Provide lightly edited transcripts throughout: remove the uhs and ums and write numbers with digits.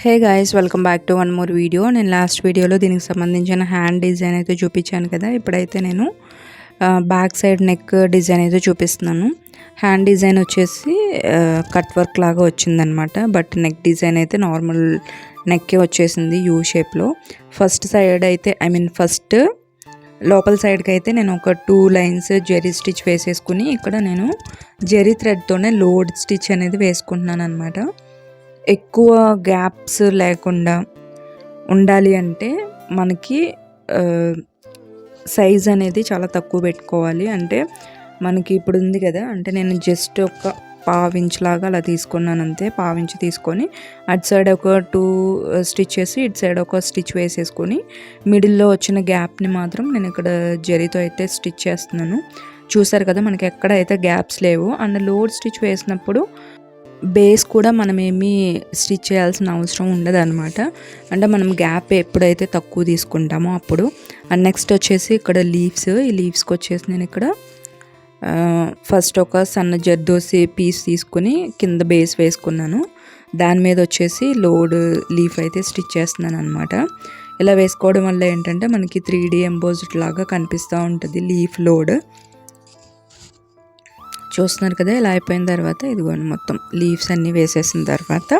Hey guys, welcome back to one more video. నేను last వీడియోలో దీనికి సంబంధించిన హ్యాండ్ డిజైన్ అయితే చూపించాను కదా. ఇప్పుడైతే నేను బ్యాక్ సైడ్ నెక్ డిజైన్ అయితే చూపిస్తున్నాను. హ్యాండ్ డిజైన్ వచ్చేసి కట్ వర్క్ లాగా వచ్చిందనమాట. బట్ నెక్ డిజైన్ అయితే నార్మల్ నెక్కే వచ్చేసింది యూ షేప్లో. ఫస్ట్ సైడ్ అయితే ఫస్ట్ లోపల సైడ్కి అయితే నేను ఒక 2 లైన్స్ జెరీ స్టిచ్ వేసేసుకుని ఇక్కడ నేను జెరీ థ్రెడ్తోనే లోడ్ స్టిచ్ అనేది వేసుకుంటున్నాను అనమాట. ఎక్కువ గ్యాప్స్ లేకుండా ఉండాలి అంటే మనకి సైజ్ అనేది చాలా తక్కువ పెట్టుకోవాలి. అంటే మనకి ఇప్పుడు ఉంది కదా, అంటే నేను జస్ట్ ఒక పావించ్ లాగా అలా తీసుకున్నాను అంతే. పావించి తీసుకొని అటు సైడ్ ఒక 2 స్టిచ్చెస్, ఇటు సైడ్ ఒక స్టిచ్ వేసేసుకొని మిడిల్లో వచ్చిన గ్యాప్ని మాత్రం నేను ఇక్కడ జరీతో అయితే స్టిచ్ చేస్తున్నాను. చూసారు కదా, మనకి ఎక్కడైతే గ్యాప్స్ లేవు. అండ్ లోడ్ స్టిచ్ వేసినప్పుడు బేస్ కూడా మనమేమీ స్టిచ్ చేయాల్సిన అవసరం ఉండదు అనమాట. అంటే మనం గ్యాప్ ఎప్పుడైతే తక్కువ తీసుకుంటామో అప్పుడు. అండ్ నెక్స్ట్ వచ్చేసి ఇక్కడ లీవ్స్, ఈ లీవ్స్కి వచ్చేసి నేను ఇక్కడ ఫస్ట్ ఒక సన్న జర్దోసి పీస్ తీసుకుని కింద బేస్ వేసుకున్నాను. దాని మీద వచ్చేసి లోడ్ లీఫ్ అయితే స్టిచ్ చేస్తున్నాను అనమాట. ఇలా వేసుకోవడం వల్ల ఏంటంటే మనకి 3D ఎంబోజ్డ్ లాగా కనిపిస్తూ ఉంటుంది లీఫ్ లోడ్. చూస్తున్నారు కదా, ఇలా అయిపోయిన తర్వాత ఇదిగోండి మొత్తం లీవ్స్ అన్నీ వేసేసిన తర్వాత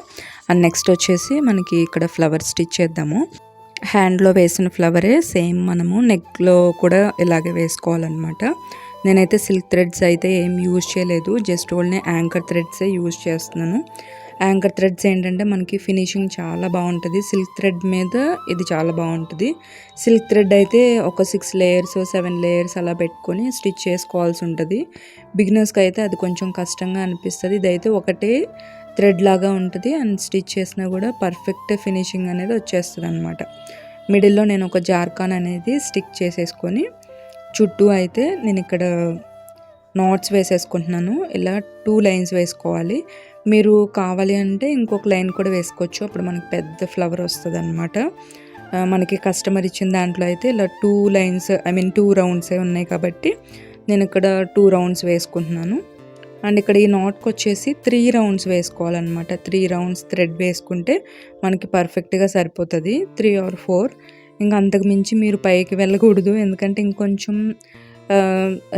అండ్ నెక్స్ట్ వచ్చేసి మనకి ఇక్కడ ఫ్లవర్ స్టిచ్ చేద్దాము. హ్యాండ్లో వేసిన ఫ్లవరే సేమ్ మనము నెక్లో కూడా ఇలాగే వేసుకోవాలన్నమాట. నేనైతే సిల్క్ థ్రెడ్స్ అయితే ఏం యూజ్ చేయలేదు, జస్ట్ ఓన్లీ యాంకర్ థ్రెడ్సే యూజ్ చేస్తున్నాను. యాంకర్ థ్రెడ్స్ ఏంటంటే మనకి ఫినిషింగ్ చాలా బాగుంటుంది. సిల్క్ థ్రెడ్ మీద ఇది చాలా బాగుంటుంది. సిల్క్ థ్రెడ్ అయితే ఒక 6 లేయర్స్ 7 లేయర్స్ అలా పెట్టుకొని స్టిచ్ చేసుకోవాల్సి ఉంటుంది. బిగినర్స్కి అయితే అది కొంచెం కష్టంగా అనిపిస్తుంది. ఇదైతే ఒకటే థ్రెడ్ లాగా ఉంటుంది అండ్ స్టిచ్ చేసినా కూడా పర్ఫెక్ట్ ఫినిషింగ్ అనేది వచ్చేస్తుంది అనమాట. మిడిల్లో నేను ఒక జార్కాన్ అనేది స్టిక్ చేసేసుకొని చుట్టూ అయితే నేను ఇక్కడ నాట్స్ వేసేసుకుంటున్నాను. ఇలా 2 లైన్స్ వేసుకోవాలి. మీరు కావాలి అంటే ఇంకొక లైన్ కూడా వేసుకోవచ్చు, అప్పుడు మనకి పెద్ద ఫ్లవర్ వస్తుంది అనమాట. మనకి కస్టమర్ ఇచ్చిన దాంట్లో అయితే ఇలా 2 లైన్స్ 2 రౌండ్సే ఉన్నాయి కాబట్టి నేను ఇక్కడ 2 రౌండ్స్ వేసుకుంటున్నాను. అండ్ ఇక్కడ ఈ నాట్కి వచ్చేసి 3 రౌండ్స్ వేసుకోవాలన్నమాట. 3 రౌండ్స్ థ్రెడ్ వేసుకుంటే మనకి పర్ఫెక్ట్గా సరిపోతుంది. 3 or 4, ఇంకా అంతకు మించి మీరు పైకి వెళ్ళకూడదు. ఎందుకంటే ఇంకొంచెం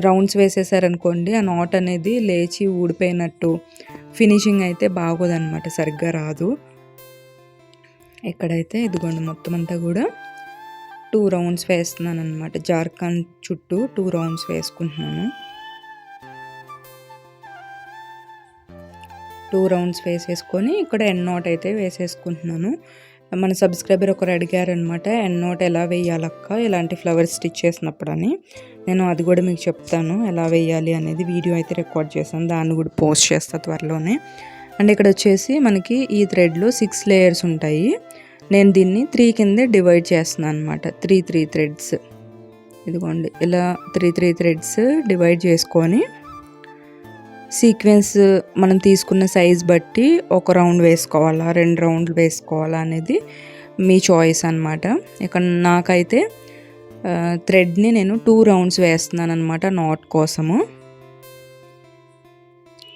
రౌండ్స్ వేసేసారనుకోండి ఆ నాట్ అనేది లేచి ఊడిపోయినట్టు ఫినిషింగ్ అయితే బాగోదన్నమాట, సరిగ్గా రాదు. ఇక్కడైతే ఇదిగోండి మొత్తం అంతా కూడా 2 రౌండ్స్ వేస్తున్నాను అనమాట. జార్కాన్ చుట్టూ 2 రౌండ్స్ వేసుకుంటున్నాను. 2 రౌండ్స్ వేసేసుకొని ఇక్కడ ఎండ్ నాట్ అయితే వేసేసుకుంటున్నాను. మన సబ్స్క్రైబర్ ఒకరు అడిగారనమాట, ఎండ్ నాట్ ఎలా వేయాలక్క ఇలాంటి ఫ్లవర్స్ స్టిచ్ చేసినప్పుడు అని. నేను అది కూడా మీకు చెప్తాను ఎలా వేయాలి అనేది. వీడియో అయితే రికార్డ్ చేశాను, దాన్ని కూడా పోస్ట్ చేస్తా త్వరలోనే. అండ్ ఇక్కడ వచ్చేసి మనకి ఈ థ్రెడ్లో 6 లేయర్స్ ఉంటాయి. నేను దీన్ని 3 కింద డివైడ్ చేస్తున్నాను అనమాట. 3 థ్రెడ్స్ ఇదిగోండి ఇలా 3 థ్రెడ్స్ డివైడ్ చేసుకొని సీక్వెన్స్ మనం తీసుకున్న సైజ్ బట్టి ఒక రౌండ్ వేసుకోవాలా 2 రౌండ్లు వేసుకోవాలా అనేది మీ చాయిస్ అనమాట. ఇక్కడ నాకైతే థ్రెడ్ని నేను 2 రౌండ్స్ వేస్తున్నాను అనమాట నాట్ కోసము.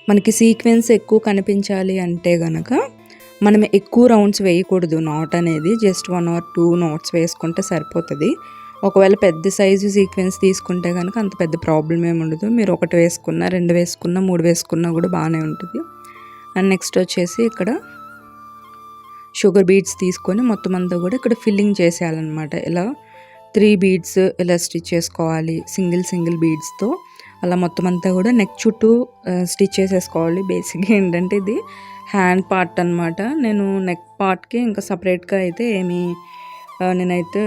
మనకి సీక్వెన్స్ ఎక్కువ కనిపించాలి అంటే గనక మనం ఎక్కువ రౌండ్స్ వేయకూడదు. నాట్ అనేది జస్ట్ 1 or 2 నాట్స్ వేసుకుంటే సరిపోతుంది. ఒకవేళ పెద్ద సైజు సీక్వెన్స్ తీసుకుంటే కనుక అంత పెద్ద ప్రాబ్లం ఏమి ఉండదు. మీరు 1 వేసుకున్నా 2 వేసుకున్నా 3 వేసుకున్నా కూడా బాగానే ఉంటుంది. అండ్ నెక్స్ట్ వచ్చేసి ఇక్కడ షుగర్ బీడ్స్ తీసుకొని మొత్తం అంతా కూడా ఇక్కడ ఫిల్లింగ్ చేసేయాలన్నమాట. ఇలా 3 బీడ్స్ ఇలా స్టిచ్ చేసుకోవాలి సింగిల్ బీడ్స్తో. అలా మొత్తం అంతా కూడా నెక్ చుట్టూ స్టిచ్ చేసేసుకోవాలి. బేసిక్గా ఏంటంటే ఇది హ్యాండ్ పార్ట్ అనమాట. నేను నెక్ పార్ట్కి ఇంకా సపరేట్గా అయితే నేనైతే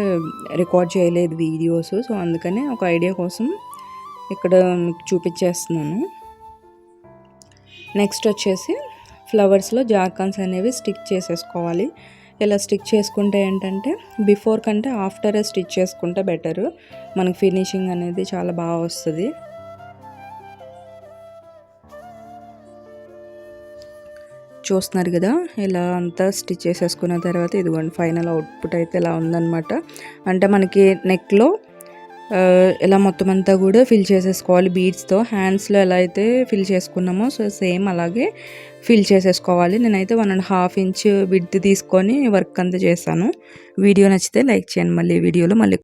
రికార్డ్ చేయలేదు వీడియోస్. సో అందుకనే ఒక ఐడియా కోసం ఇక్కడ మీకు చూపించేస్తున్నాను. నెక్స్ట్ వచ్చేసి ఫ్లవర్స్లో జార్కాన్స్ అనేవి స్టిక్ చేసేసుకోవాలి. ఇలా స్టిక్ చేసుకుంటే ఏంటంటే బిఫోర్ కంటే ఆఫ్టర్ స్టిచ్ చేసుకుంటే బెటరు. మనకు ఫినిషింగ్ అనేది చాలా బాగా వస్తుంది. చూస్తున్నారు కదా, ఇలా అంతా స్టిచ్ చేసేసుకున్న తర్వాత ఇదిగోండి ఫైనల్ అవుట్పుట్ అయితే ఇలా ఉందన్నమాట. అంటే మనకి నెక్లో ఇలా మొత్తం అంతా కూడా ఫిల్ చేసేసుకోవాలి బీడ్స్తో. హ్యాండ్స్లో ఎలా అయితే ఫిల్ చేసుకున్నామో సో సేమ్ అలాగే ఫిల్ చేసేసుకోవాలి. నేనైతే 1.5 ఇంచ్ విడ్త్ తీసుకొని వర్క్ అంతా చేశాను. వీడియో నచ్చితే లైక్ చేయండి. మళ్ళీ వీడియోలో మళ్ళీ